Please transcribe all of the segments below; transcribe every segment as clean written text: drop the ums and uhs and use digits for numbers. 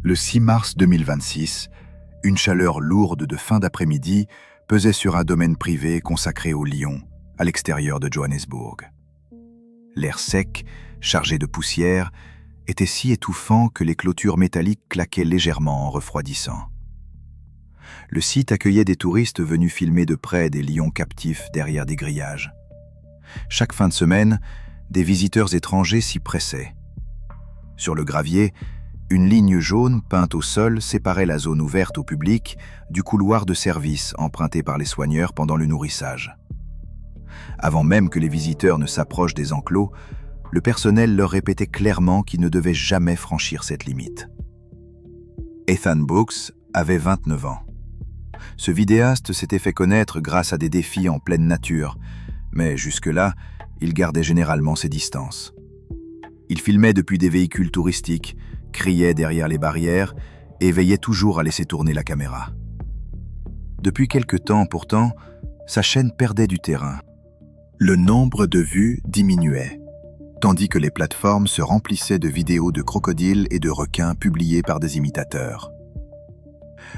Le 6 mars 2026, une chaleur lourde de fin d'après-midi pesait sur un domaine privé consacré aux lions, à l'extérieur de Johannesburg. L'air sec, chargé de poussière, était si étouffant que les clôtures métalliques claquaient légèrement en refroidissant. Le site accueillait des touristes venus filmer de près des lions captifs derrière des grillages. Chaque fin de semaine, des visiteurs étrangers s'y pressaient. Sur le gravier, une ligne jaune peinte au sol séparait la zone ouverte au public du couloir de service emprunté par les soigneurs pendant le nourrissage. Avant même que les visiteurs ne s'approchent des enclos, le personnel leur répétait clairement qu'ils ne devaient jamais franchir cette limite. Ethan Brooks avait 29 ans. Ce vidéaste s'était fait connaître grâce à des défis en pleine nature, mais jusque-là, il gardait généralement ses distances. Il filmait depuis des véhicules touristiques, criait derrière les barrières et veillait toujours à laisser tourner la caméra. Depuis quelque temps pourtant, sa chaîne perdait du terrain. Le nombre de vues diminuait, tandis que les plateformes se remplissaient de vidéos de crocodiles et de requins publiées par des imitateurs.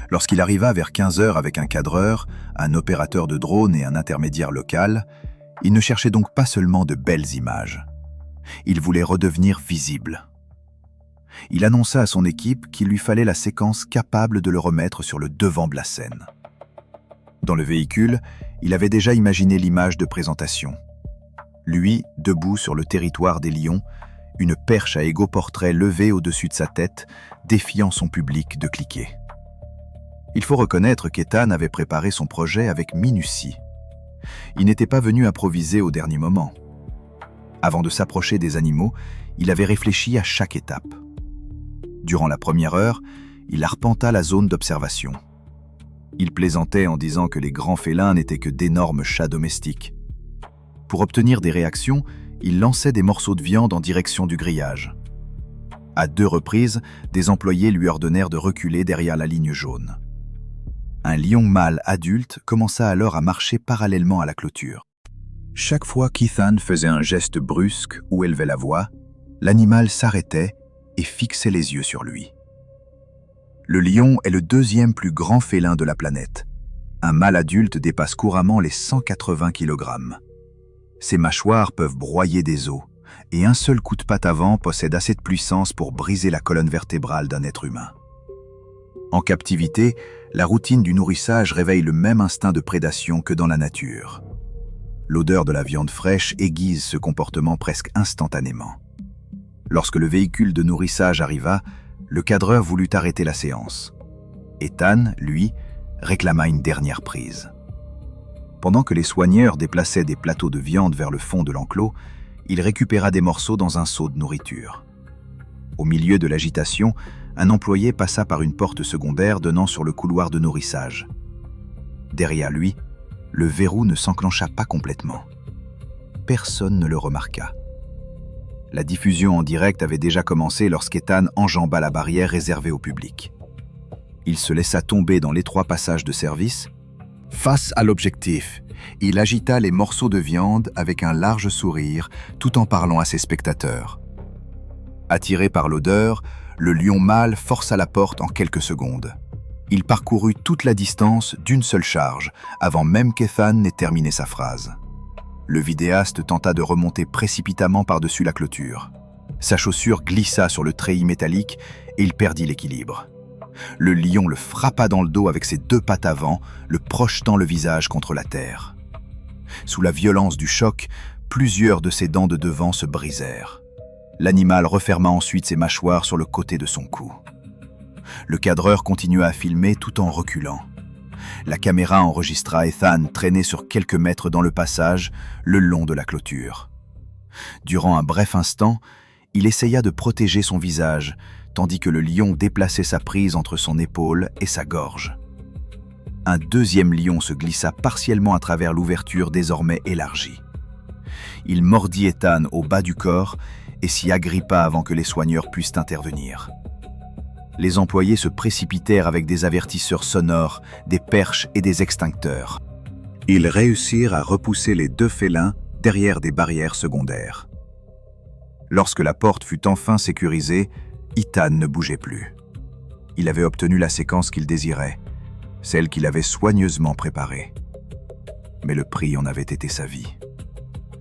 Lorsqu'il arriva vers 15 heures avec un cadreur, un opérateur de drone et un intermédiaire local, il ne cherchait donc pas seulement de belles images. Il voulait redevenir visible. Il annonça à son équipe qu'il lui fallait la séquence capable de le remettre sur le devant de la scène. Dans le véhicule, il avait déjà imaginé l'image de présentation. Lui, debout sur le territoire des lions, une perche à égaux portraits levée au-dessus de sa tête, défiant son public de cliquer. Il faut reconnaître qu'Ethan avait préparé son projet avec minutie. Il n'était pas venu improviser au dernier moment. Avant de s'approcher des animaux, il avait réfléchi à chaque étape. Durant la première heure, il arpenta la zone d'observation. Il plaisantait en disant que les grands félins n'étaient que d'énormes chats domestiques. Pour obtenir des réactions, il lançait des morceaux de viande en direction du grillage. À 2 reprises, des employés lui ordonnèrent de reculer derrière la ligne jaune. Un lion mâle adulte commença alors à marcher parallèlement à la clôture. Chaque fois qu'Ethan faisait un geste brusque ou élevait la voix, l'animal s'arrêtait et fixait les yeux sur lui. Le lion est le 2e plus grand félin de la planète. Un mâle adulte dépasse couramment les 180 kg. Ses mâchoires peuvent broyer des os, et un seul coup de patte avant possède assez de puissance pour briser la colonne vertébrale d'un être humain. En captivité, la routine du nourrissage réveille le même instinct de prédation que dans la nature. L'odeur de la viande fraîche aiguise ce comportement presque instantanément. Lorsque le véhicule de nourrissage arriva, le cadreur voulut arrêter la séance. Ethan, lui, réclama une dernière prise. Pendant que les soigneurs déplaçaient des plateaux de viande vers le fond de l'enclos, il récupéra des morceaux dans un seau de nourriture. Au milieu de l'agitation, un employé passa par une porte secondaire donnant sur le couloir de nourrissage. Derrière lui, le verrou ne s'enclencha pas complètement. Personne ne le remarqua. La diffusion en direct avait déjà commencé lorsqu'Ethan enjamba la barrière réservée au public. Il se laissa tomber dans l'étroit passage de service. Face à l'objectif, il agita les morceaux de viande avec un large sourire tout en parlant à ses spectateurs. Attiré par l'odeur, le lion mâle força la porte en quelques secondes. Il parcourut toute la distance d'une seule charge, avant même qu'Ethan n'ait terminé sa phrase. Le vidéaste tenta de remonter précipitamment par-dessus la clôture. Sa chaussure glissa sur le treillis métallique et il perdit l'équilibre. Le lion le frappa dans le dos avec ses 2 pattes avant, le projetant le visage contre la terre. Sous la violence du choc, plusieurs de ses dents de devant se brisèrent. L'animal referma ensuite ses mâchoires sur le côté de son cou. Le cadreur continua à filmer tout en reculant. La caméra enregistra Ethan traîné sur quelques mètres dans le passage, le long de la clôture. Durant un bref instant, il essaya de protéger son visage, tandis que le lion déplaçait sa prise entre son épaule et sa gorge. Un 2e lion se glissa partiellement à travers l'ouverture désormais élargie. Il mordit Ethan au bas du corps et s'y agrippa avant que les soigneurs puissent intervenir. Les employés se précipitèrent avec des avertisseurs sonores, des perches et des extincteurs. Ils réussirent à repousser les 2 félins derrière des barrières secondaires. Lorsque la porte fut enfin sécurisée, Ethan ne bougeait plus. Il avait obtenu la séquence qu'il désirait, celle qu'il avait soigneusement préparée. Mais le prix en avait été sa vie.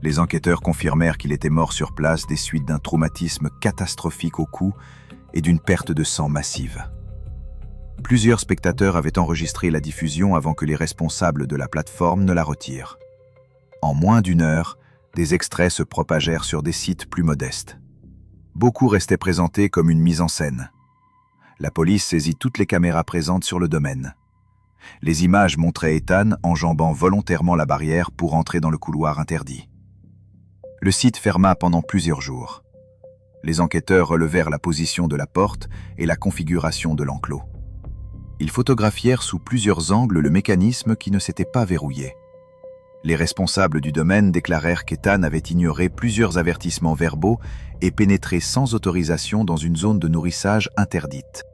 Les enquêteurs confirmèrent qu'il était mort sur place des suites d'un traumatisme catastrophique au cou et d'une perte de sang massive. Plusieurs spectateurs avaient enregistré la diffusion avant que les responsables de la plateforme ne la retirent. En moins d'une heure, des extraits se propagèrent sur des sites plus modestes. Beaucoup restaient présentés comme une mise en scène. La police saisit toutes les caméras présentes sur le domaine. Les images montraient Ethan enjambant volontairement la barrière pour entrer dans le couloir interdit. Le site ferma pendant plusieurs jours. Les enquêteurs relevèrent la position de la porte et la configuration de l'enclos. Ils photographièrent sous plusieurs angles le mécanisme qui ne s'était pas verrouillé. Les responsables du domaine déclarèrent qu'Ethan avait ignoré plusieurs avertissements verbaux et pénétré sans autorisation dans une zone de nourrissage interdite.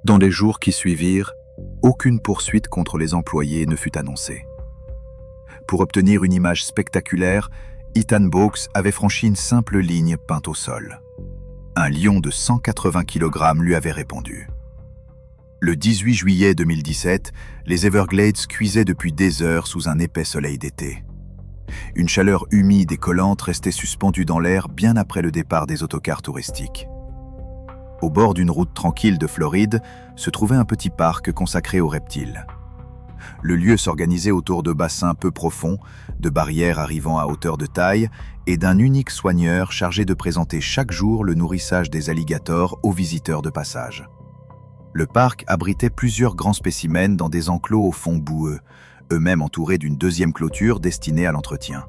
Dans les jours qui suivirent, aucune poursuite contre les employés ne fut annoncée. Pour obtenir une image spectaculaire, Ethan Boaks avait franchi une simple ligne peinte au sol. Un lion de 180 kg lui avait répondu. Le 18 juillet 2017, les Everglades cuisaient depuis des heures sous un épais soleil d'été. Une chaleur humide et collante restait suspendue dans l'air bien après le départ des autocars touristiques. Au bord d'une route tranquille de Floride se trouvait un petit parc consacré aux reptiles. Le lieu s'organisait autour de bassins peu profonds, de barrières arrivant à hauteur de taille et d'un unique soigneur chargé de présenter chaque jour le nourrissage des alligators aux visiteurs de passage. Le parc abritait plusieurs grands spécimens dans des enclos au fond boueux, eux-mêmes entourés d'une deuxième clôture destinée à l'entretien.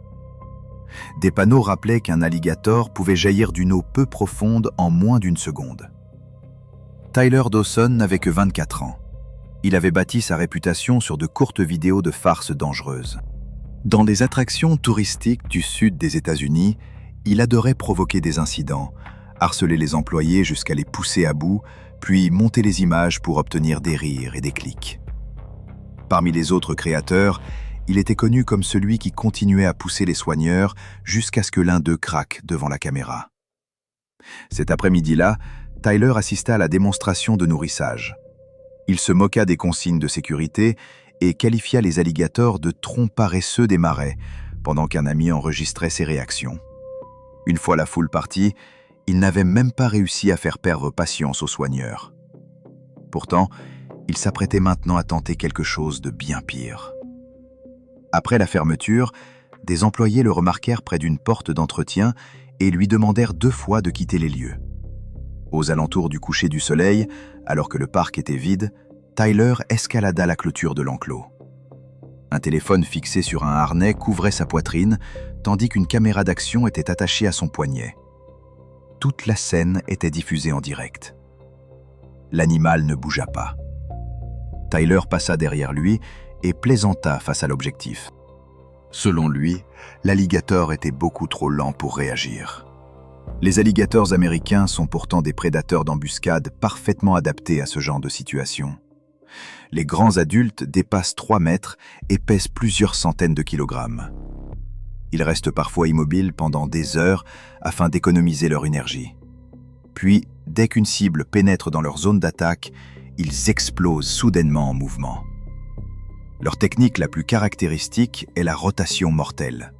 Des panneaux rappelaient qu'un alligator pouvait jaillir d'une eau peu profonde en moins d'une seconde. Tyler Dawson n'avait que 24 ans. Il avait bâti sa réputation sur de courtes vidéos de farces dangereuses. Dans les attractions touristiques du sud des États-Unis, il adorait provoquer des incidents, harceler les employés jusqu'à les pousser à bout, puis monter les images pour obtenir des rires et des clics. Parmi les autres créateurs, il était connu comme celui qui continuait à pousser les soigneurs jusqu'à ce que l'un d'eux craque devant la caméra. Cet après-midi-là, Tyler assista à la démonstration de nourrissage. Il se moqua des consignes de sécurité et qualifia les alligators de troncs paresseux des marais, pendant qu'un ami enregistrait ses réactions. Une fois la foule partie, il n'avait même pas réussi à faire perdre patience aux soigneurs. Pourtant, il s'apprêtait maintenant à tenter quelque chose de bien pire. Après la fermeture, des employés le remarquèrent près d'une porte d'entretien et lui demandèrent 2 fois de quitter les lieux. Aux alentours du coucher du soleil, alors que le parc était vide, Tyler escalada la clôture de l'enclos. Un téléphone fixé sur un harnais couvrait sa poitrine, tandis qu'une caméra d'action était attachée à son poignet. Toute la scène était diffusée en direct. L'animal ne bougea pas. Tyler passa derrière lui et plaisanta face à l'objectif. Selon lui, l'alligator était beaucoup trop lent pour réagir. Les alligators américains sont pourtant des prédateurs d'embuscade parfaitement adaptés à ce genre de situation. Les grands adultes dépassent 3 mètres et pèsent plusieurs centaines de kilogrammes. Ils restent parfois immobiles pendant des heures afin d'économiser leur énergie. Puis, dès qu'une cible pénètre dans leur zone d'attaque, ils explosent soudainement en mouvement. Leur technique la plus caractéristique est la rotation mortelle.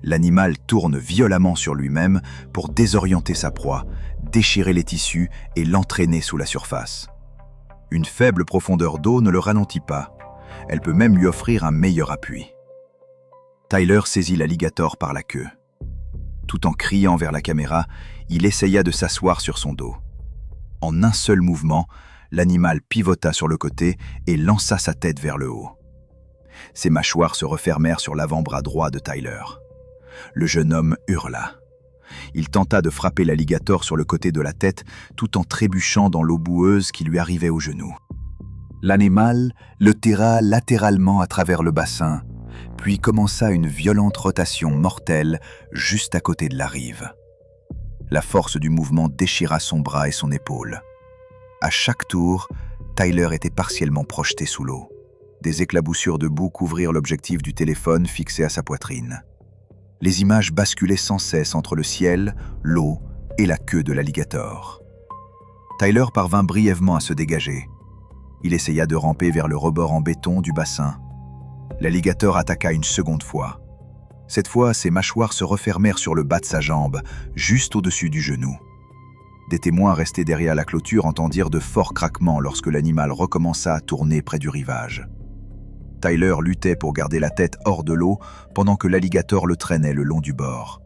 L'animal tourne violemment sur lui-même pour désorienter sa proie, déchirer les tissus et l'entraîner sous la surface. Une faible profondeur d'eau ne le ralentit pas. Elle peut même lui offrir un meilleur appui. Tyler saisit l'alligator par la queue. Tout en criant vers la caméra, il essaya de s'asseoir sur son dos. En un seul mouvement, l'animal pivota sur le côté et lança sa tête vers le haut. Ses mâchoires se refermèrent sur l'avant-bras droit de Tyler. Le jeune homme hurla. Il tenta de frapper l'alligator sur le côté de la tête tout en trébuchant dans l'eau boueuse qui lui arrivait aux genoux. L'animal le tira latéralement à travers le bassin, puis commença une violente rotation mortelle juste à côté de la rive. La force du mouvement déchira son bras et son épaule. À chaque tour, Tyler était partiellement projeté sous l'eau. Des éclaboussures de boue couvrirent l'objectif du téléphone fixé à sa poitrine. Les images basculaient sans cesse entre le ciel, l'eau et la queue de l'alligator. Tyler parvint brièvement à se dégager. Il essaya de ramper vers le rebord en béton du bassin. L'alligator attaqua une seconde fois. Cette fois, ses mâchoires se refermèrent sur le bas de sa jambe, juste au-dessus du genou. Des témoins restés derrière la clôture entendirent de forts craquements lorsque l'animal recommença à tourner près du rivage. Tyler luttait pour garder la tête hors de l'eau pendant que l'alligator le traînait le long du bord.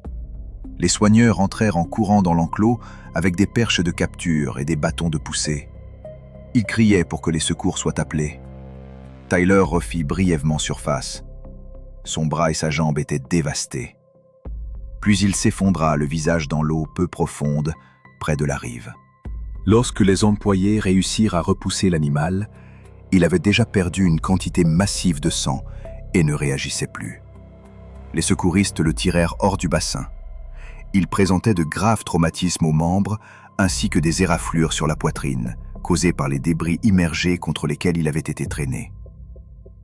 Les soigneurs entrèrent en courant dans l'enclos avec des perches de capture et des bâtons de poussée. Ils criaient pour que les secours soient appelés. Tyler refit brièvement surface. Son bras et sa jambe étaient dévastés. Puis il s'effondra, le visage dans l'eau peu profonde, près de la rive. Lorsque les employés réussirent à repousser l'animal, il avait déjà perdu une quantité massive de sang et ne réagissait plus. Les secouristes le tirèrent hors du bassin. Il présentait de graves traumatismes aux membres ainsi que des éraflures sur la poitrine, causées par les débris immergés contre lesquels il avait été traîné.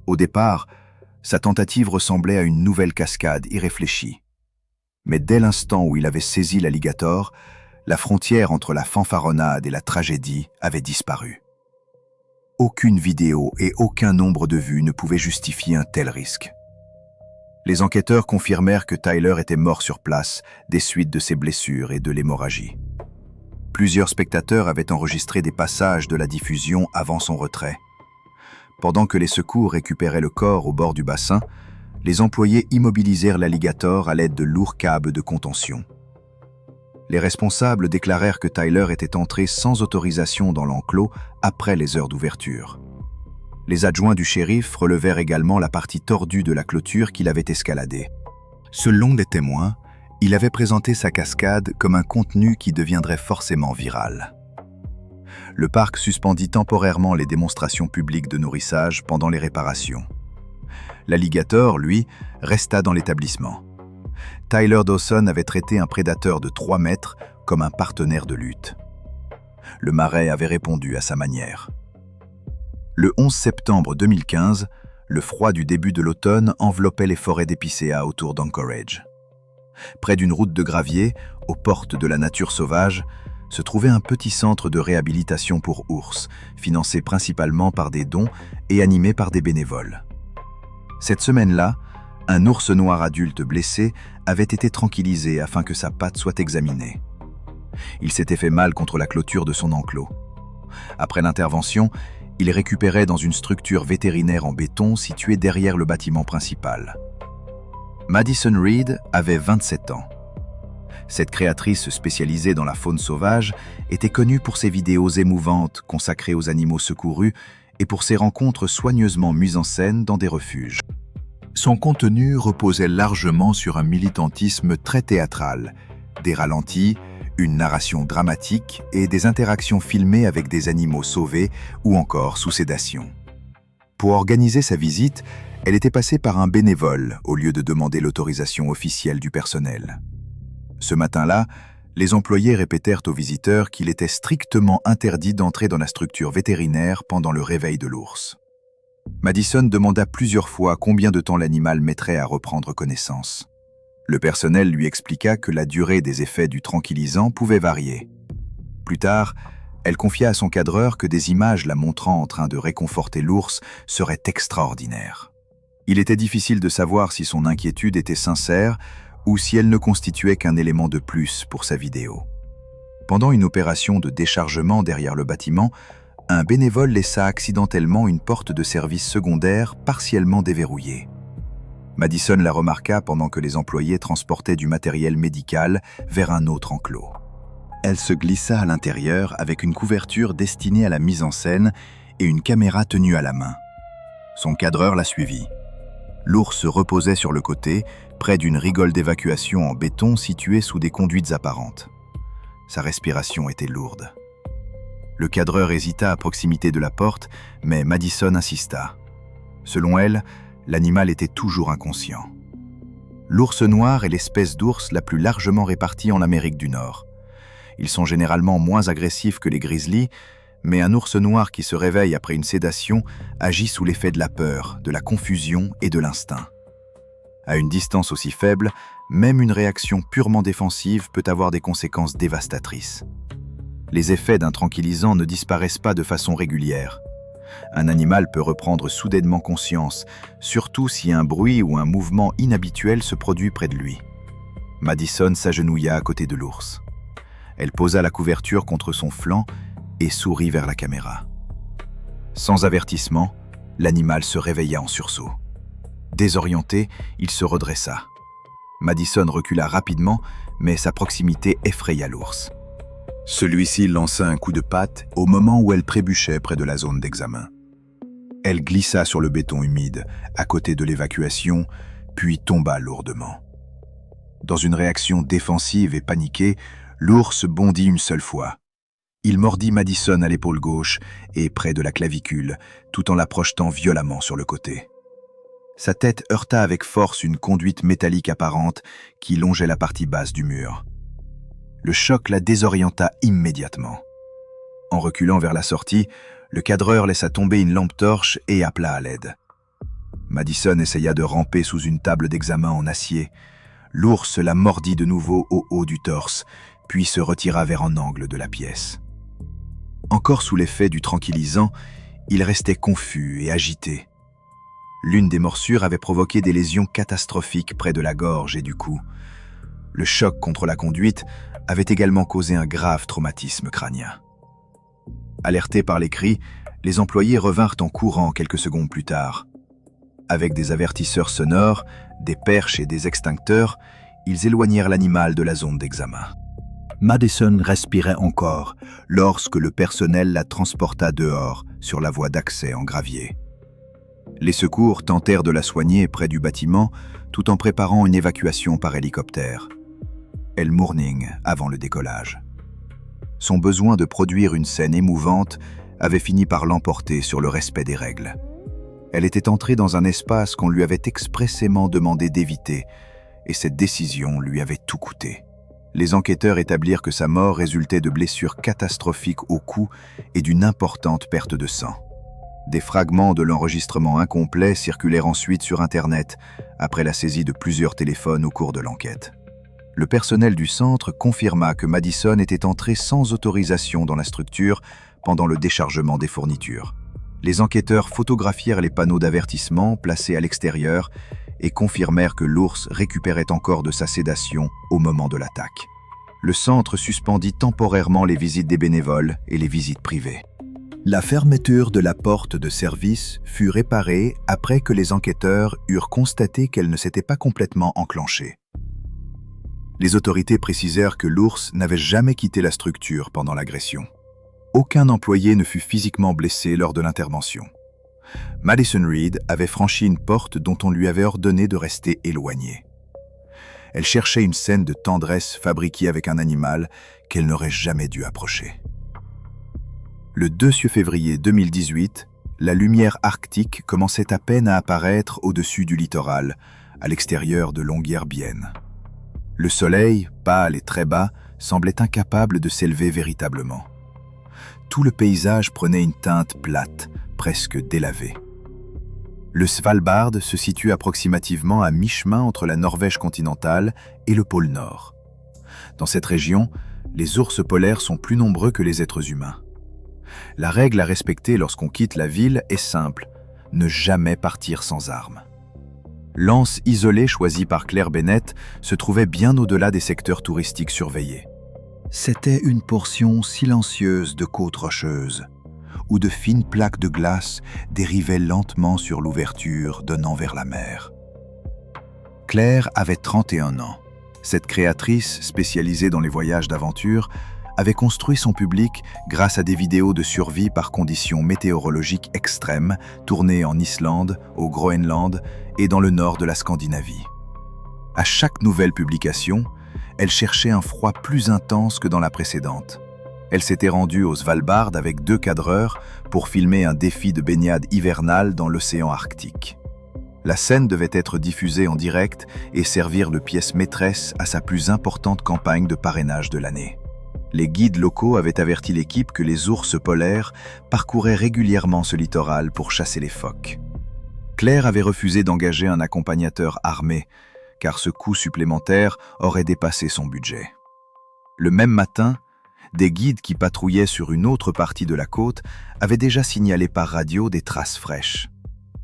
Au départ, sa tentative ressemblait à une nouvelle cascade irréfléchie. Mais dès l'instant où il avait saisi l'alligator, la frontière entre la fanfaronnade et la tragédie avait disparu. Aucune vidéo et aucun nombre de vues ne pouvaient justifier un tel risque. Les enquêteurs confirmèrent que Tyler était mort sur place des suites de ses blessures et de l'hémorragie. Plusieurs spectateurs avaient enregistré des passages de la diffusion avant son retrait. Pendant que les secours récupéraient le corps au bord du bassin, les employés immobilisèrent l'alligator à l'aide de lourds câbles de contention. Les responsables déclarèrent que Tyler était entré sans autorisation dans l'enclos après les heures d'ouverture. Les adjoints du shérif relevèrent également la partie tordue de la clôture qu'il avait escaladée. Selon des témoins, il avait présenté sa cascade comme un contenu qui deviendrait forcément viral. Le parc suspendit temporairement les démonstrations publiques de nourrissage pendant les réparations. L'alligator, lui, resta dans l'établissement. Tyler Dawson avait traité un prédateur de 3 mètres comme un partenaire de lutte. Le marais avait répondu à sa manière. Le 11 septembre 2015, le froid du début de l'automne enveloppait les forêts d'épicéas autour d'Anchorage. Près d'une route de gravier, aux portes de la nature sauvage, se trouvait un petit centre de réhabilitation pour ours, financé principalement par des dons et animé par des bénévoles. Cette semaine-là, un ours noir adulte blessé avait été tranquillisé afin que sa patte soit examinée. Il s'était fait mal contre la clôture de son enclos. Après l'intervention, il est récupéré dans une structure vétérinaire en béton située derrière le bâtiment principal. Madison Reed avait 27 ans. Cette créatrice spécialisée dans la faune sauvage était connue pour ses vidéos émouvantes consacrées aux animaux secourus et pour ses rencontres soigneusement mises en scène dans des refuges. Son contenu reposait largement sur un militantisme très théâtral, des ralentis, une narration dramatique et des interactions filmées avec des animaux sauvés ou encore sous sédation. Pour organiser sa visite, elle était passée par un bénévole au lieu de demander l'autorisation officielle du personnel. Ce matin-là, les employés répétèrent aux visiteurs qu'il était strictement interdit d'entrer dans la structure vétérinaire pendant le réveil de l'ours. Madison demanda plusieurs fois combien de temps l'animal mettrait à reprendre connaissance. Le personnel lui expliqua que la durée des effets du tranquillisant pouvait varier. Plus tard, elle confia à son cadreur que des images la montrant en train de réconforter l'ours seraient extraordinaires. Il était difficile de savoir si son inquiétude était sincère ou si elle ne constituait qu'un élément de plus pour sa vidéo. Pendant une opération de déchargement derrière le bâtiment, un bénévole laissa accidentellement une porte de service secondaire partiellement déverrouillée. Madison la remarqua pendant que les employés transportaient du matériel médical vers un autre enclos. Elle se glissa à l'intérieur avec une couverture destinée à la mise en scène et une caméra tenue à la main. Son cadreur la suivit. L'ours se reposait sur le côté, près d'une rigole d'évacuation en béton située sous des conduites apparentes. Sa respiration était lourde. Le cadreur hésita à proximité de la porte, mais Madison insista. Selon elle, l'animal était toujours inconscient. L'ours noir est l'espèce d'ours la plus largement répartie en Amérique du Nord. Ils sont généralement moins agressifs que les grizzlies, mais un ours noir qui se réveille après une sédation agit sous l'effet de la peur, de la confusion et de l'instinct. À une distance aussi faible, même une réaction purement défensive peut avoir des conséquences dévastatrices. Les effets d'un tranquillisant ne disparaissent pas de façon régulière. Un animal peut reprendre soudainement conscience, surtout si un bruit ou un mouvement inhabituel se produit près de lui. Madison s'agenouilla à côté de l'ours. Elle posa la couverture contre son flanc et sourit vers la caméra. Sans avertissement, l'animal se réveilla en sursaut. Désorienté, il se redressa. Madison recula rapidement, mais sa proximité effraya l'ours. Celui-ci lança un coup de patte au moment où elle trébuchait près de la zone d'examen. Elle glissa sur le béton humide, à côté de l'évacuation, puis tomba lourdement. Dans une réaction défensive et paniquée, l'ours bondit une seule fois. Il mordit Madison à l'épaule gauche et près de la clavicule, tout en la projetant violemment sur le côté. Sa tête heurta avec force une conduite métallique apparente qui longeait la partie basse du mur. Le choc la désorienta immédiatement. En reculant vers la sortie, le cadreur laissa tomber une lampe torche et appela à l'aide. Madison essaya de ramper sous une table d'examen en acier. L'ours la mordit de nouveau au haut du torse, puis se retira vers un angle de la pièce. Encore sous l'effet du tranquillisant, il restait confus et agité. L'une des morsures avait provoqué des lésions catastrophiques près de la gorge et du cou. Le choc contre la conduite avait également causé un grave traumatisme crânien. Alertés par les cris, les employés revinrent en courant quelques secondes plus tard. Avec des avertisseurs sonores, des perches et des extincteurs, ils éloignèrent l'animal de la zone d'examen. Madison respirait encore lorsque le personnel la transporta dehors sur la voie d'accès en gravier. Les secours tentèrent de la soigner près du bâtiment tout en préparant une évacuation par hélicoptère. Elle morning avant le décollage. Son besoin de produire une scène émouvante avait fini par l'emporter sur le respect des règles. Elle était entrée dans un espace qu'on lui avait expressément demandé d'éviter, et cette décision lui avait tout coûté. Les enquêteurs établirent que sa mort résultait de blessures catastrophiques au cou et d'une importante perte de sang. Des fragments de l'enregistrement incomplet circulèrent ensuite sur Internet, après la saisie de plusieurs téléphones au cours de l'enquête. Le personnel du centre confirma que Madison était entrée sans autorisation dans la structure pendant le déchargement des fournitures. Les enquêteurs photographièrent les panneaux d'avertissement placés à l'extérieur et confirmèrent que l'ours récupérait encore de sa sédation au moment de l'attaque. Le centre suspendit temporairement les visites des bénévoles et les visites privées. La fermeture de la porte de service fut réparée après que les enquêteurs eurent constaté qu'elle ne s'était pas complètement enclenchée. Les autorités précisèrent que l'ours n'avait jamais quitté la structure pendant l'agression. Aucun employé ne fut physiquement blessé lors de l'intervention. Madison Reed avait franchi une porte dont on lui avait ordonné de rester éloignée. Elle cherchait une scène de tendresse fabriquée avec un animal qu'elle n'aurait jamais dû approcher. Le 2 février 2018, la lumière arctique commençait à peine à apparaître au-dessus du littoral, à l'extérieur de Longyearbyen. Le soleil, pâle et très bas, semblait incapable de s'élever véritablement. Tout le paysage prenait une teinte plate, presque délavée. Le Svalbard se situe approximativement à mi-chemin entre la Norvège continentale et le pôle Nord. Dans cette région, les ours polaires sont plus nombreux que les êtres humains. La règle à respecter lorsqu'on quitte la ville est simple, ne jamais partir sans armes. L'anse isolée choisie par Claire Bennett se trouvait bien au-delà des secteurs touristiques surveillés. C'était une portion silencieuse de côtes rocheuses, où de fines plaques de glace dérivaient lentement sur l'ouverture donnant vers la mer. Claire avait 31 ans. Cette créatrice, spécialisée dans les voyages d'aventure, avait construit son public grâce à des vidéos de survie par conditions météorologiques extrêmes tournées en Islande, au Groenland et dans le nord de la Scandinavie. À chaque nouvelle publication, elle cherchait un froid plus intense que dans la précédente. Elle s'était rendue au Svalbard avec 2 cadreurs pour filmer un défi de baignade hivernale dans l'océan Arctique. La scène devait être diffusée en direct et servir de pièce maîtresse à sa plus importante campagne de parrainage de l'année. Les guides locaux avaient averti l'équipe que les ours polaires parcouraient régulièrement ce littoral pour chasser les phoques. Claire avait refusé d'engager un accompagnateur armé, car ce coût supplémentaire aurait dépassé son budget. Le même matin, Des guides qui patrouillaient sur une autre partie de la côte avaient déjà signalé par radio des traces fraîches.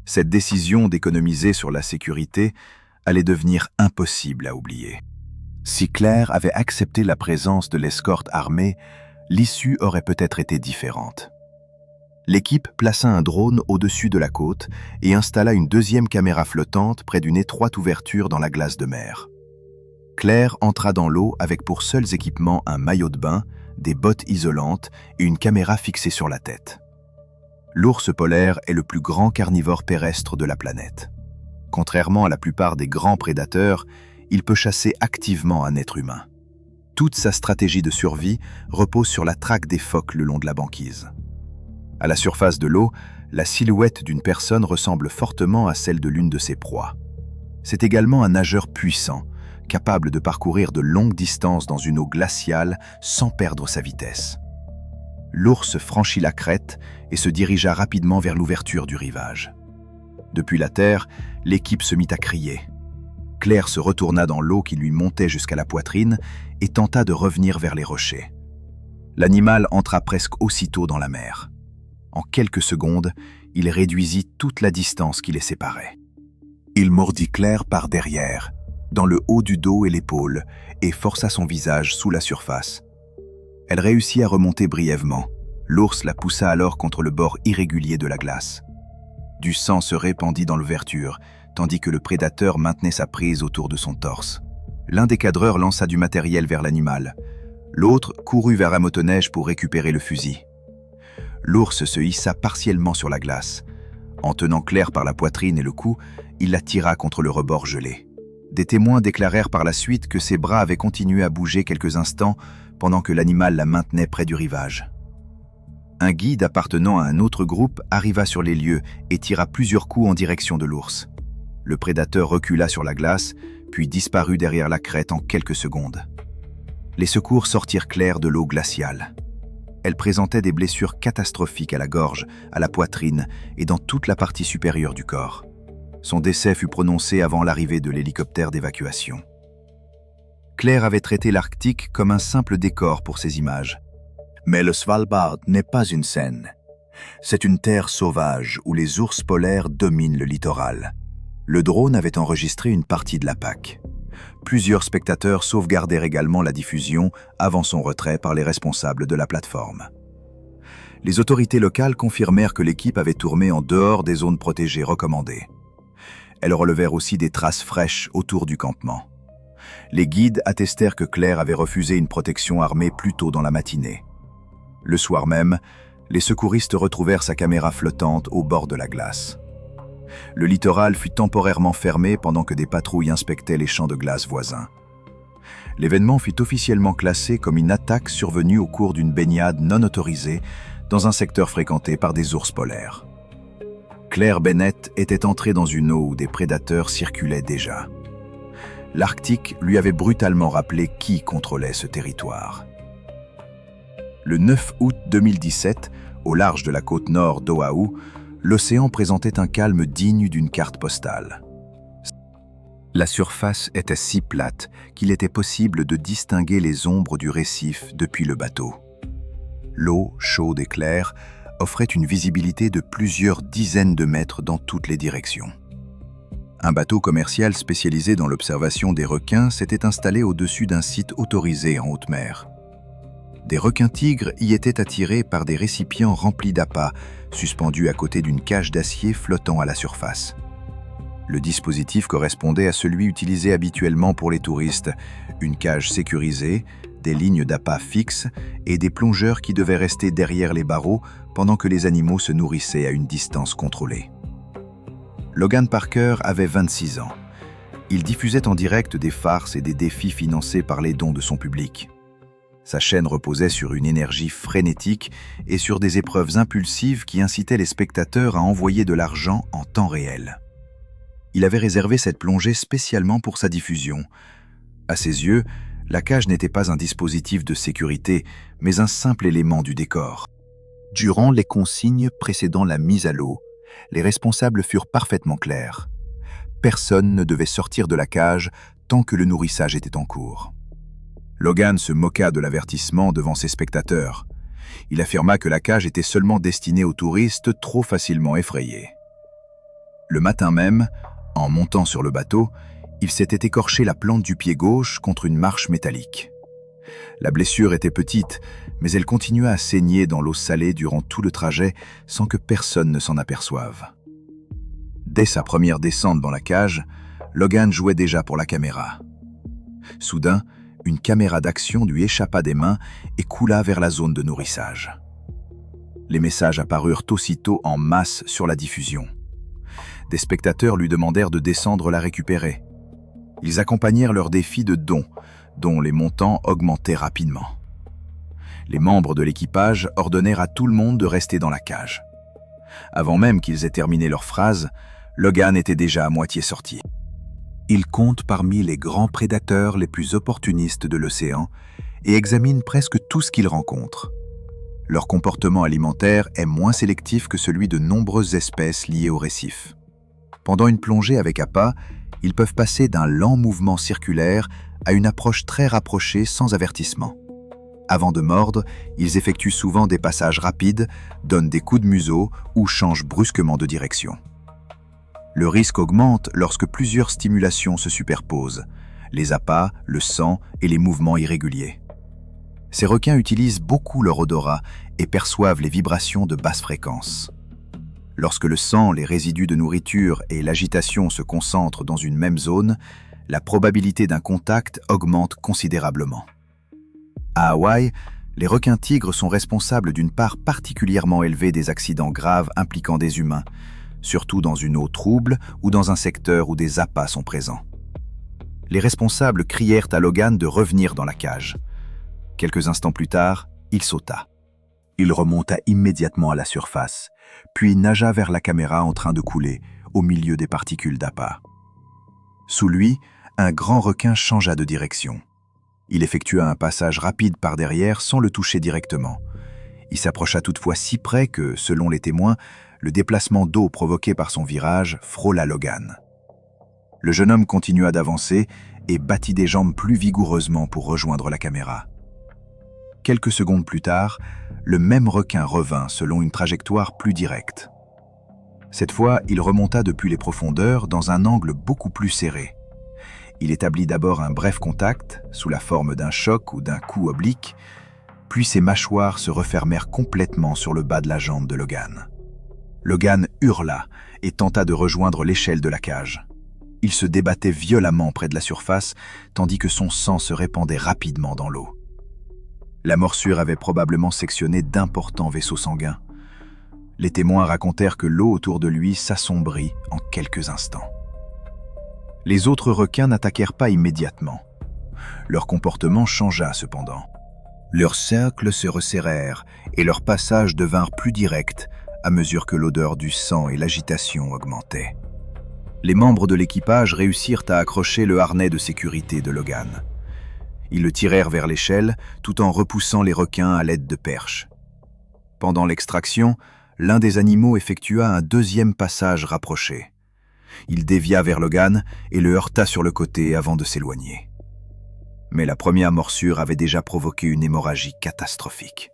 Cette décision d'économiser sur la sécurité allait devenir impossible à oublier. Si Claire avait accepté la présence de l'escorte armée, l'issue aurait peut-être été différente. L'équipe plaça un drone au-dessus de la côte et installa une deuxième caméra flottante près d'une étroite ouverture dans la glace de mer. Claire entra dans l'eau avec pour seuls équipements un maillot de bain, des bottes isolantes et une caméra fixée sur la tête. L'ours polaire est le plus grand carnivore terrestre de la planète. Contrairement à la plupart des grands prédateurs, il peut chasser activement un être humain. Toute sa stratégie de survie repose sur la traque des phoques le long de la banquise. À la surface de l'eau, la silhouette d'une personne ressemble fortement à celle de l'une de ses proies. C'est également un nageur puissant, capable de parcourir de longues distances dans une eau glaciale sans perdre sa vitesse. L'ours franchit la crête et se dirigea rapidement vers l'ouverture du rivage. Depuis la terre, l'équipe se mit à crier. Claire se retourna dans l'eau qui lui montait jusqu'à la poitrine et tenta de revenir vers les rochers. L'animal entra presque aussitôt dans la mer. En quelques secondes, il réduisit toute la distance qui les séparait. Il mordit Claire par derrière, dans le haut du dos et l'épaule, et força son visage sous la surface. Elle réussit à remonter brièvement. L'ours la poussa alors contre le bord irrégulier de la glace. Du sang se répandit dans l'ouverture, tandis que le prédateur maintenait sa prise autour de son torse. L'un des cadreurs lança du matériel vers l'animal. L'autre courut vers la motoneige pour récupérer le fusil. L'ours se hissa partiellement sur la glace. En tenant Claire par la poitrine et le cou, il la tira contre le rebord gelé. Des témoins déclarèrent par la suite que ses bras avaient continué à bouger quelques instants pendant que l'animal la maintenait près du rivage. Un guide appartenant à un autre groupe arriva sur les lieux et tira plusieurs coups en direction de l'ours. Le prédateur recula sur la glace, puis disparut derrière la crête en quelques secondes. Les secours sortirent Claire de l'eau glaciale. Elle présentait des blessures catastrophiques à la gorge, à la poitrine et dans toute la partie supérieure du corps. Son décès fut prononcé avant l'arrivée de l'hélicoptère d'évacuation. Claire avait traité l'Arctique comme un simple décor pour ces images. Mais le Svalbard n'est pas une scène. C'est une terre sauvage où les ours polaires dominent le littoral. Le drone avait enregistré une partie de la PAC. Plusieurs spectateurs sauvegardèrent également la diffusion avant son retrait par les responsables de la plateforme. Les autorités locales confirmèrent que l'équipe avait tourné en dehors des zones protégées recommandées. Elles relevèrent aussi des traces fraîches autour du campement. Les guides attestèrent que Claire avait refusé une protection armée plus tôt dans la matinée. Le soir même, les secouristes retrouvèrent sa caméra flottante au bord de la glace. Le littoral fut temporairement fermé pendant que des patrouilles inspectaient les champs de glace voisins. L'événement fut officiellement classé comme une attaque survenue au cours d'une baignade non autorisée dans un secteur fréquenté par des ours polaires. Claire Bennett était entrée dans une eau où des prédateurs circulaient déjà. L'Arctique lui avait brutalement rappelé qui contrôlait ce territoire. Le 9 août 2017, au large de la côte nord d'Oahu, l'océan présentait un calme digne d'une carte postale. La surface était si plate qu'il était possible de distinguer les ombres du récif depuis le bateau. L'eau, chaude et claire, offrait une visibilité de plusieurs dizaines de mètres dans toutes les directions. Un bateau commercial spécialisé dans l'observation des requins s'était installé au-dessus d'un site autorisé en haute mer. Des requins-tigres y étaient attirés par des récipients remplis d'appâts, suspendus à côté d'une cage d'acier flottant à la surface. Le dispositif correspondait à celui utilisé habituellement pour les touristes, une cage sécurisée, des lignes d'appât fixes et des plongeurs qui devaient rester derrière les barreaux pendant que les animaux se nourrissaient à une distance contrôlée. Logan Parker avait 26 ans. Il diffusait en direct des farces et des défis financés par les dons de son public. Sa chaîne reposait sur une énergie frénétique et sur des épreuves impulsives qui incitaient les spectateurs à envoyer de l'argent en temps réel. Il avait réservé cette plongée spécialement pour sa diffusion. À ses yeux, la cage n'était pas un dispositif de sécurité, mais un simple élément du décor. Durant les consignes précédant la mise à l'eau, les responsables furent parfaitement clairs. Personne ne devait sortir de la cage tant que le nourrissage était en cours. Logan se moqua de l'avertissement devant ses spectateurs. Il affirma que la cage était seulement destinée aux touristes trop facilement effrayés. Le matin même, en montant sur le bateau, il s'était écorché la plante du pied gauche contre une marche métallique. La blessure était petite, mais elle continua à saigner dans l'eau salée durant tout le trajet sans que personne ne s'en aperçoive. Dès sa première descente dans la cage, Logan jouait déjà pour la caméra. Soudain, une caméra d'action lui échappa des mains et coula vers la zone de nourrissage. Les messages apparurent aussitôt en masse sur la diffusion. Des spectateurs lui demandèrent de descendre la récupérer. Ils accompagnèrent leur défi de dons, dont les montants augmentaient rapidement. Les membres de l'équipage ordonnèrent à tout le monde de rester dans la cage. Avant même qu'ils aient terminé leur phrase, Logan était déjà à moitié sorti. Il compte parmi les grands prédateurs les plus opportunistes de l'océan et examine presque tout ce qu'il rencontre. Leur comportement alimentaire est moins sélectif que celui de nombreuses espèces liées aux récifs. Pendant une plongée avec appât, ils peuvent passer d'un lent mouvement circulaire à une approche très rapprochée sans avertissement. Avant de mordre, ils effectuent souvent des passages rapides, donnent des coups de museau ou changent brusquement de direction. Le risque augmente lorsque plusieurs stimulations se superposent, les appâts, le sang et les mouvements irréguliers. Ces requins utilisent beaucoup leur odorat et perçoivent les vibrations de basse fréquence. Lorsque le sang, les résidus de nourriture et l'agitation se concentrent dans une même zone, la probabilité d'un contact augmente considérablement. À Hawaï, les requins-tigres sont responsables d'une part particulièrement élevée des accidents graves impliquant des humains, surtout dans une eau trouble ou dans un secteur où des appâts sont présents. Les responsables crièrent à Logan de revenir dans la cage. Quelques instants plus tard, il sauta. Il remonta immédiatement à la surface, puis nagea vers la caméra en train de couler, au milieu des particules d'appât. Sous lui, un grand requin changea de direction. Il effectua un passage rapide par derrière sans le toucher directement. Il s'approcha toutefois si près que, selon les témoins, le déplacement d'eau provoqué par son virage frôla Logan. Le jeune homme continua d'avancer et battit des jambes plus vigoureusement pour rejoindre la caméra. Quelques secondes plus tard, le même requin revint selon une trajectoire plus directe. Cette fois, il remonta depuis les profondeurs dans un angle beaucoup plus serré. Il établit d'abord un bref contact, sous la forme d'un choc ou d'un coup oblique, puis ses mâchoires se refermèrent complètement sur le bas de la jambe de Logan. Logan hurla et tenta de rejoindre l'échelle de la cage. Il se débattait violemment près de la surface, tandis que son sang se répandait rapidement dans l'eau. La morsure avait probablement sectionné d'importants vaisseaux sanguins. Les témoins racontèrent que l'eau autour de lui s'assombrit en quelques instants. Les autres requins n'attaquèrent pas immédiatement. Leur comportement changea cependant. Leurs cercles se resserrèrent et leurs passages devinrent plus directs à mesure que l'odeur du sang et l'agitation augmentaient. Les membres de l'équipage réussirent à accrocher le harnais de sécurité de Logan. Ils le tirèrent vers l'échelle tout en repoussant les requins à l'aide de perches. Pendant l'extraction, l'un des animaux effectua un deuxième passage rapproché. Il dévia vers Logan et le heurta sur le côté avant de s'éloigner. Mais la première morsure avait déjà provoqué une hémorragie catastrophique.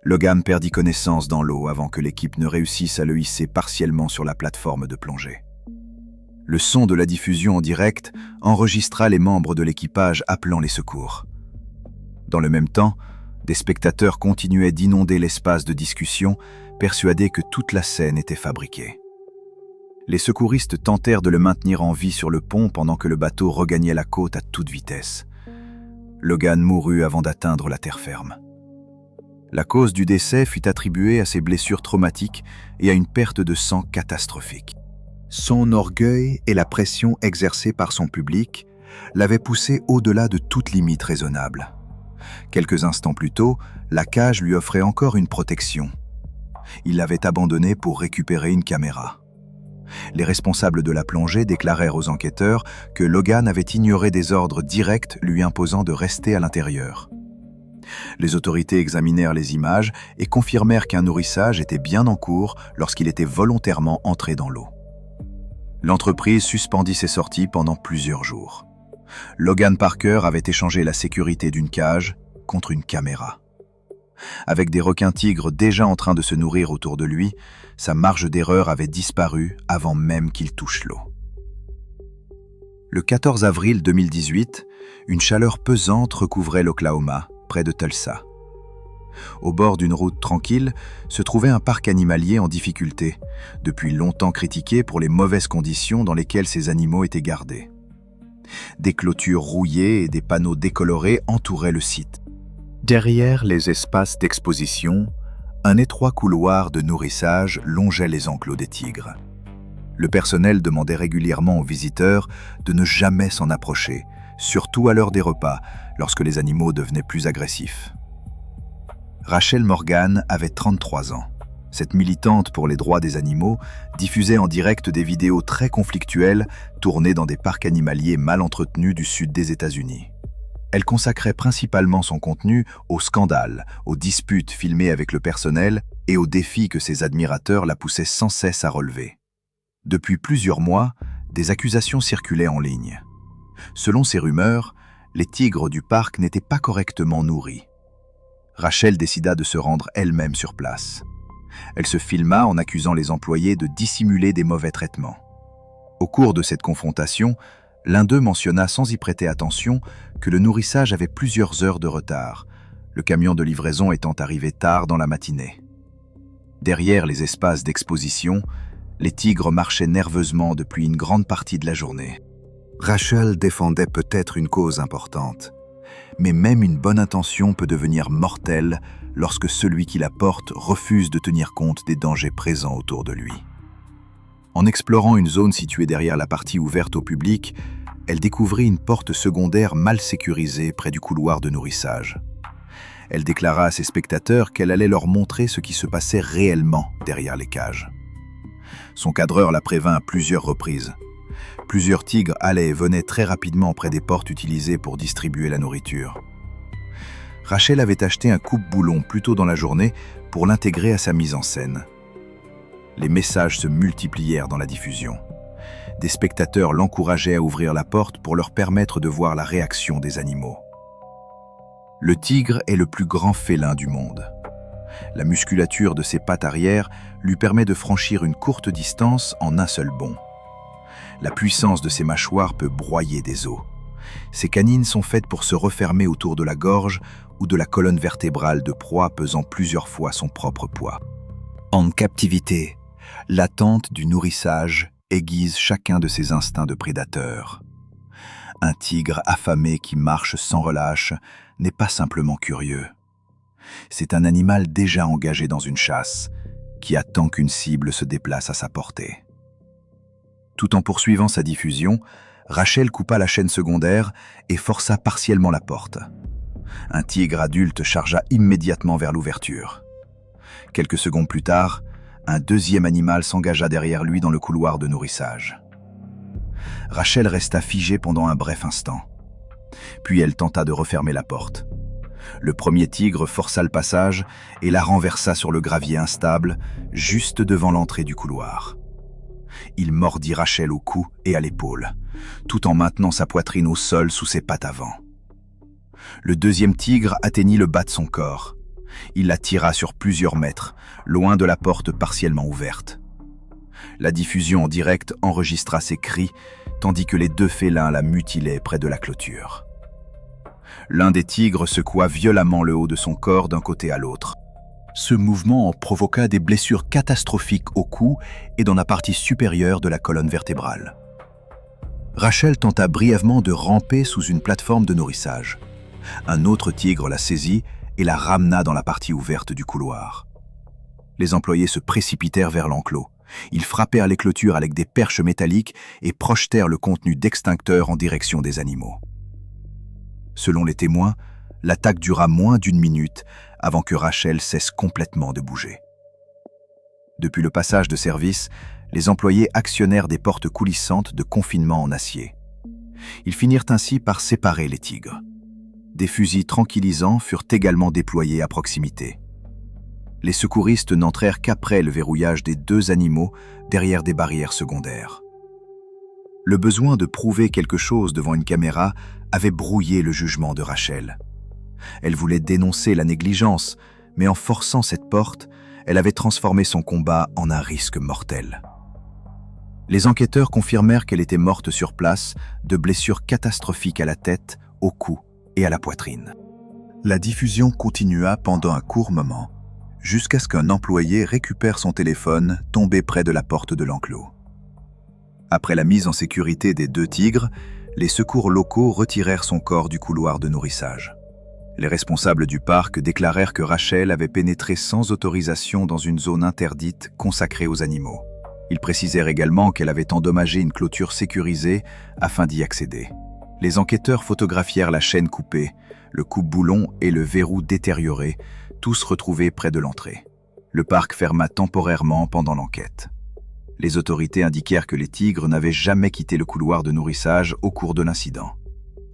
Logan perdit connaissance dans l'eau avant que l'équipe ne réussisse à le hisser partiellement sur la plateforme de plongée. Le son de la diffusion en direct enregistra les membres de l'équipage appelant les secours. Dans le même temps, des spectateurs continuaient d'inonder l'espace de discussion, persuadés que toute la scène était fabriquée. Les secouristes tentèrent de le maintenir en vie sur le pont pendant que le bateau regagnait la côte à toute vitesse. Logan mourut avant d'atteindre la terre ferme. La cause du décès fut attribuée à ses blessures traumatiques et à une perte de sang catastrophique. Son orgueil et la pression exercée par son public l'avaient poussé au-delà de toute limite raisonnable. Quelques instants plus tôt, la cage lui offrait encore une protection. Il l'avait abandonnée pour récupérer une caméra. Les responsables de la plongée déclarèrent aux enquêteurs que Logan avait ignoré des ordres directs lui imposant de rester à l'intérieur. Les autorités examinèrent les images et confirmèrent qu'un nourrissage était bien en cours lorsqu'il était volontairement entré dans l'eau. L'entreprise suspendit ses sorties pendant plusieurs jours. Logan Parker avait échangé la sécurité d'une cage contre une caméra. Avec des requins-tigres déjà en train de se nourrir autour de lui, sa marge d'erreur avait disparu avant même qu'il touche l'eau. Le 14 avril 2018, une chaleur pesante recouvrait l'Oklahoma, près de Tulsa. Au bord d'une route tranquille se trouvait un parc animalier en difficulté, depuis longtemps critiqué pour les mauvaises conditions dans lesquelles ces animaux étaient gardés. Des clôtures rouillées et des panneaux décolorés entouraient le site. Derrière les espaces d'exposition, un étroit couloir de nourrissage longeait les enclos des tigres. Le personnel demandait régulièrement aux visiteurs de ne jamais s'en approcher, surtout à l'heure des repas, lorsque les animaux devenaient plus agressifs. Rachel Morgan avait 33 ans. Cette militante pour les droits des animaux diffusait en direct des vidéos très conflictuelles tournées dans des parcs animaliers mal entretenus du sud des États-Unis. Elle consacrait principalement son contenu aux scandales, aux disputes filmées avec le personnel et aux défis que ses admirateurs la poussaient sans cesse à relever. Depuis plusieurs mois, des accusations circulaient en ligne. Selon ces rumeurs, les tigres du parc n'étaient pas correctement nourris. Rachel décida de se rendre elle-même sur place. Elle se filma en accusant les employés de dissimuler des mauvais traitements. Au cours de cette confrontation, l'un d'eux mentionna sans y prêter attention que le nourrissage avait plusieurs heures de retard, le camion de livraison étant arrivé tard dans la matinée. Derrière les espaces d'exposition, les tigres marchaient nerveusement depuis une grande partie de la journée. Rachel défendait peut-être une cause importante, mais même une bonne intention peut devenir mortelle lorsque celui qui la porte refuse de tenir compte des dangers présents autour de lui. En explorant une zone située derrière la partie ouverte au public, elle découvrit une porte secondaire mal sécurisée près du couloir de nourrissage. Elle déclara à ses spectateurs qu'elle allait leur montrer ce qui se passait réellement derrière les cages. Son cadreur la prévint à plusieurs reprises. Plusieurs tigres allaient et venaient très rapidement près des portes utilisées pour distribuer la nourriture. Rachel avait acheté un coupe-boulon plus tôt dans la journée pour l'intégrer à sa mise en scène. Les messages se multiplièrent dans la diffusion. Des spectateurs l'encourageaient à ouvrir la porte pour leur permettre de voir la réaction des animaux. Le tigre est le plus grand félin du monde. La musculature de ses pattes arrière lui permet de franchir une courte distance en un seul bond. La puissance de ses mâchoires peut broyer des os. Ses canines sont faites pour se refermer autour de la gorge ou de la colonne vertébrale de proie pesant plusieurs fois son propre poids. En captivité, l'attente du nourrissage aiguise chacun de ses instincts de prédateur. Un tigre affamé qui marche sans relâche n'est pas simplement curieux. C'est un animal déjà engagé dans une chasse, qui attend qu'une cible se déplace à sa portée. Tout en poursuivant sa diffusion, Rachel coupa la chaîne secondaire et força partiellement la porte. Un tigre adulte chargea immédiatement vers l'ouverture. Quelques secondes plus tard, un deuxième animal s'engagea derrière lui dans le couloir de nourrissage. Rachel resta figée pendant un bref instant. Puis elle tenta de refermer la porte. Le premier tigre força le passage et la renversa sur le gravier instable, juste devant l'entrée du couloir. Il mordit Rachel au cou et à l'épaule, tout en maintenant sa poitrine au sol sous ses pattes avant. Le deuxième tigre atteignit le bas de son corps. Il la tira sur plusieurs mètres, loin de la porte partiellement ouverte. La diffusion en direct enregistra ses cris, tandis que les deux félins la mutilaient près de la clôture. L'un des tigres secoua violemment le haut de son corps d'un côté à l'autre. Ce mouvement en provoqua des blessures catastrophiques au cou et dans la partie supérieure de la colonne vertébrale. Rachel tenta brièvement de ramper sous une plateforme de nourrissage. Un autre tigre la saisit et la ramena dans la partie ouverte du couloir. Les employés se précipitèrent vers l'enclos. Ils frappèrent les clôtures avec des perches métalliques et projetèrent le contenu d'extincteurs en direction des animaux. Selon les témoins, l'attaque dura moins d'1 minute avant que Rachel cesse complètement de bouger. Depuis le passage de service, les employés actionnèrent des portes coulissantes de confinement en acier. Ils finirent ainsi par séparer les tigres. Des fusils tranquillisants furent également déployés à proximité. Les secouristes n'entrèrent qu'après le verrouillage des 2 animaux derrière des barrières secondaires. Le besoin de prouver quelque chose devant une caméra avait brouillé le jugement de Rachel. Elle voulait dénoncer la négligence, mais en forçant cette porte, elle avait transformé son combat en un risque mortel. Les enquêteurs confirmèrent qu'elle était morte sur place de blessures catastrophiques à la tête, au cou et à la poitrine. La diffusion continua pendant un court moment, jusqu'à ce qu'un employé récupère son téléphone tombé près de la porte de l'enclos. Après la mise en sécurité des 2 tigres, les secours locaux retirèrent son corps du couloir de nourrissage. Les responsables du parc déclarèrent que Rachel avait pénétré sans autorisation dans une zone interdite consacrée aux animaux. Ils précisèrent également qu'elle avait endommagé une clôture sécurisée afin d'y accéder. Les enquêteurs photographièrent la chaîne coupée, le coupe-boulon et le verrou détérioré, tous retrouvés près de l'entrée. Le parc ferma temporairement pendant l'enquête. Les autorités indiquèrent que les tigres n'avaient jamais quitté le couloir de nourrissage au cours de l'incident.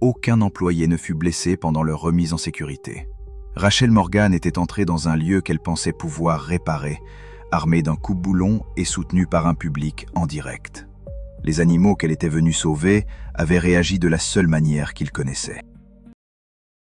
Aucun employé ne fut blessé pendant leur remise en sécurité. Rachel Morgan était entrée dans un lieu qu'elle pensait pouvoir réparer, armée d'un coupe-boulon et soutenue par un public en direct. Les animaux qu'elle était venue sauver avaient réagi de la seule manière qu'ils connaissaient.